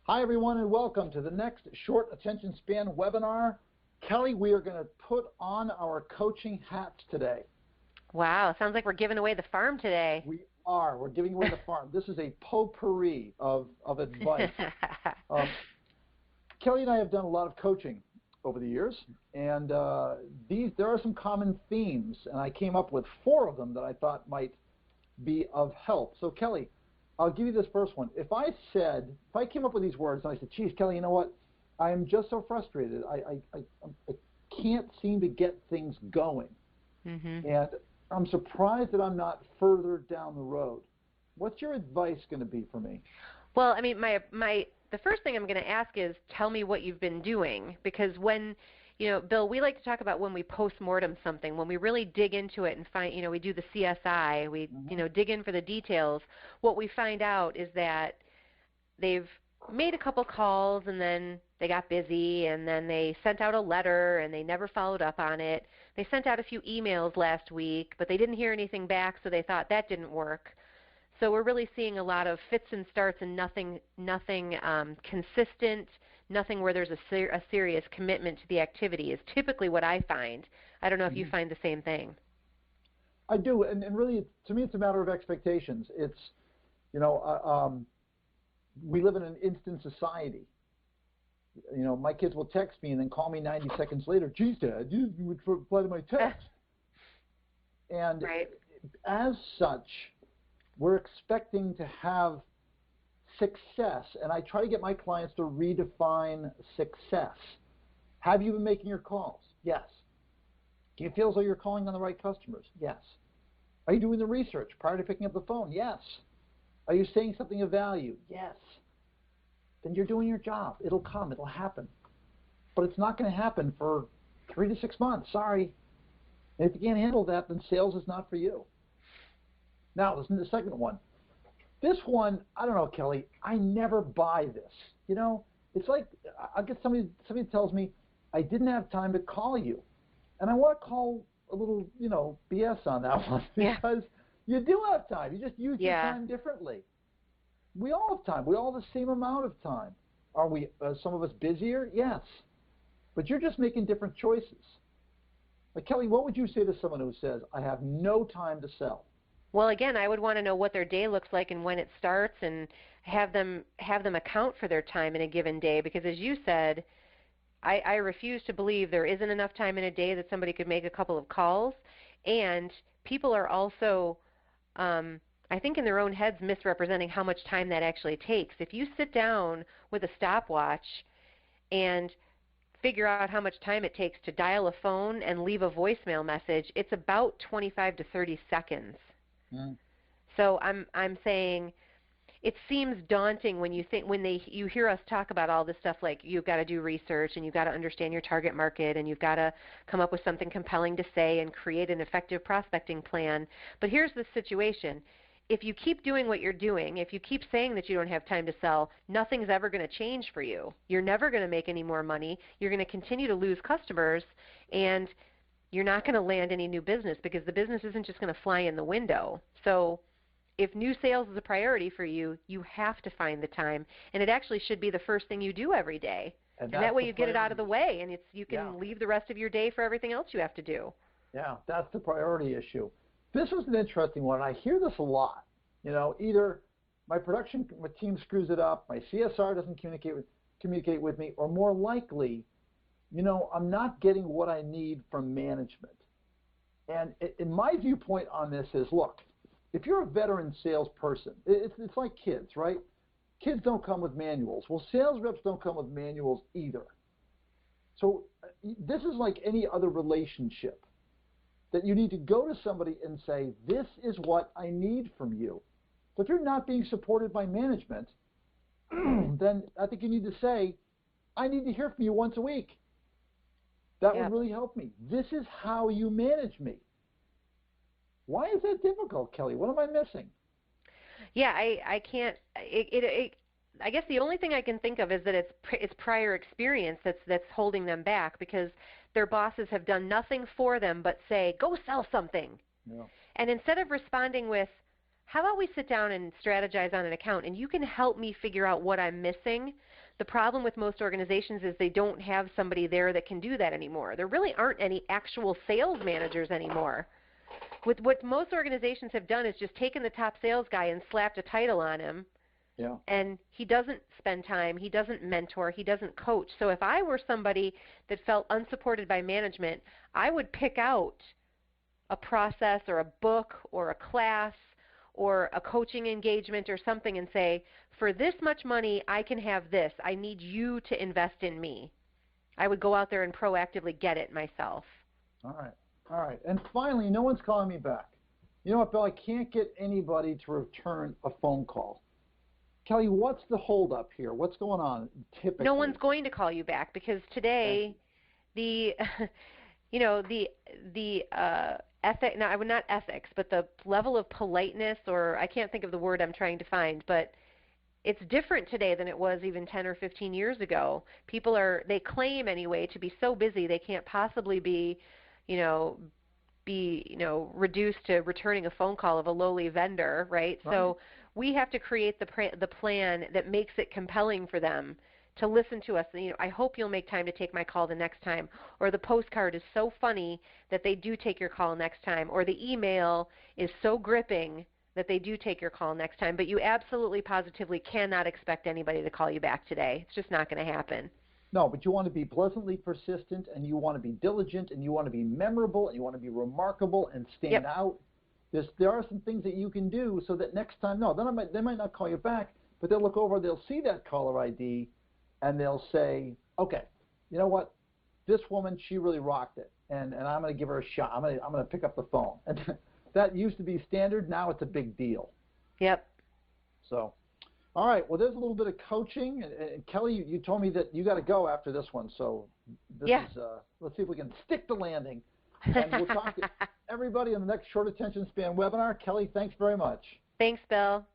Hi, everyone, and welcome to the next short attention span webinar. Kelly, we are going to put on our coaching hats today. Wow, sounds like we're giving away the farm today. We are. We're giving away the farm. This is a potpourri of advice. Kelly and I have done a lot of coaching over the years, and there are some common themes, and I came up with 4 of them that I thought might be of help. So, Kelly, I'll give you this first one. If I came up with these words and I said, geez, Kelly, you know what? I am just so frustrated. I can't seem to get things going. Mm-hmm. And I'm surprised that I'm not further down the road. What's your advice going to be for me? Well, I mean, the first thing I'm going to ask is tell me what you've been doing, because when, Bill, we like to talk about when we post-mortem something, when we really dig into it and find, we do the CSI, we, dig in for the details. What we find out is that they've made a couple calls and then they got busy and then they sent out a letter and they never followed up on it. They sent out a few emails last week, but they didn't hear anything back, so they thought that didn't work. So we're really seeing a lot of fits and starts and nothing consistent, nothing where there's a serious commitment to the activity is typically what I find. I don't know if you find the same thing. I do, and really, to me, it's a matter of expectations. It's, we live in an instant society. My kids will text me and then call me 90 seconds later, geez, Dad, you would reply to my text. And right. As such, we're expecting to have success, and I try to get my clients to redefine success. Have you been making your calls? Yes. Do you feel as though you're calling on the right customers? Yes. Are you doing the research prior to picking up the phone? Yes. Are you saying something of value? Yes. Then you're doing your job. It'll come. It'll happen. But it's not going to happen for 3 to 6 months. Sorry. And if you can't handle that, then sales is not for you. Now, listen to the second one. This one, I don't know, Kelly, I never buy this. It's like I get somebody tells me, I didn't have time to call you. And I want to call a little, BS on that one because you do have time. You just use your time differently. We all have time. We all have the same amount of time. Are we, some of us busier? Yes. But you're just making different choices. Like, Kelly, what would you say to someone who says, I have no time to sell? Well, again, I would want to know what their day looks like and when it starts, and have them account for their time in a given day. Because as you said, I refuse to believe there isn't enough time in a day that somebody could make a couple of calls. And people are also, I think in their own heads, misrepresenting how much time that actually takes. If you sit down with a stopwatch and figure out how much time it takes to dial a phone and leave a voicemail message, it's about 25 to 30 seconds. So I'm saying it seems daunting when you hear us talk about all this stuff, like you've got to do research and you've got to understand your target market and you've got to come up with something compelling to say and create an effective prospecting plan. But here's the situation. If you keep doing what you're doing, if you keep saying that you don't have time to sell, nothing's ever going to change for you. You're never going to make any more money. You're going to continue to lose customers, and you're not going to land any new business because the business isn't just going to fly in the window. So if new sales is a priority for you, you have to find the time, and it actually should be the first thing you do every day. And that way you get it out of the way, and you can leave the rest of your day for everything else you have to do. Yeah, that's the priority issue. This was an interesting one. I hear this a lot. Either my production team screws it up, my CSR doesn't communicate with me, or more likely, I'm not getting what I need from management. And in my viewpoint on this is, look, if you're a veteran salesperson, it's like kids, right? Kids don't come with manuals. Well, sales reps don't come with manuals either. So this is like any other relationship, that you need to go to somebody and say, this is what I need from you. So if you're not being supported by management, then I think you need to say, I need to hear from you once a week. That would really help me. This is how you manage me. Why is that difficult, Kelly? What am I missing? Yeah, I can't. I guess the only thing I can think of is that it's prior experience that's holding them back, because their bosses have done nothing for them but say, go sell something. Yeah. And instead of responding with, how about we sit down and strategize on an account and you can help me figure out what I'm missing, the problem with most organizations is they don't have somebody there that can do that anymore. There really aren't any actual sales managers anymore. What most organizations have done is just taken the top sales guy and slapped a title on him. Yeah. And he doesn't spend time, he doesn't mentor, he doesn't coach. So if I were somebody that felt unsupported by management, I would pick out a process or a book or a class or a coaching engagement or something and say, for this much money, I can have this. I need you to invest in me. I would go out there and proactively get it myself. All right. All right. And finally, no one's calling me back. You know what, Bill? I can't get anybody to return a phone call. Kelly, what's the holdup here? What's going on typically? No one's going to call you back because today the ethic, no, not ethics, but the level of politeness, or I can't think of the word I'm trying to find, but it's different today than it was even 10 or 15 years ago. People they claim anyway to be so busy they can't possibly be reduced to returning a phone call of a lowly vendor, right? So we have to create the plan that makes it compelling for them to listen to us. I hope you'll make time to take my call the next time, or the postcard is so funny that they do take your call next time, or the email is so gripping that they do take your call next time. But you absolutely positively cannot expect anybody to call you back today. It's just not going to happen. No, but you want to be pleasantly persistent, and you want to be diligent, and you want to be memorable, and you want to be remarkable and stand out. There are some things that you can do so that next time, they might not call you back, but they'll look over, they'll see that caller ID, and they'll say, okay, you know what, this woman, she really rocked it, and I'm going to give her a shot. I'm going to pick up the phone. And that used to be standard. Now it's a big deal. Yep. So, all right. Well, there's a little bit of coaching. And Kelly, you told me that you got to go after this one. So this is, let's see if we can stick the landing. And we'll talk to everybody in the next short attention span webinar. Kelly, thanks very much. Thanks, Bill.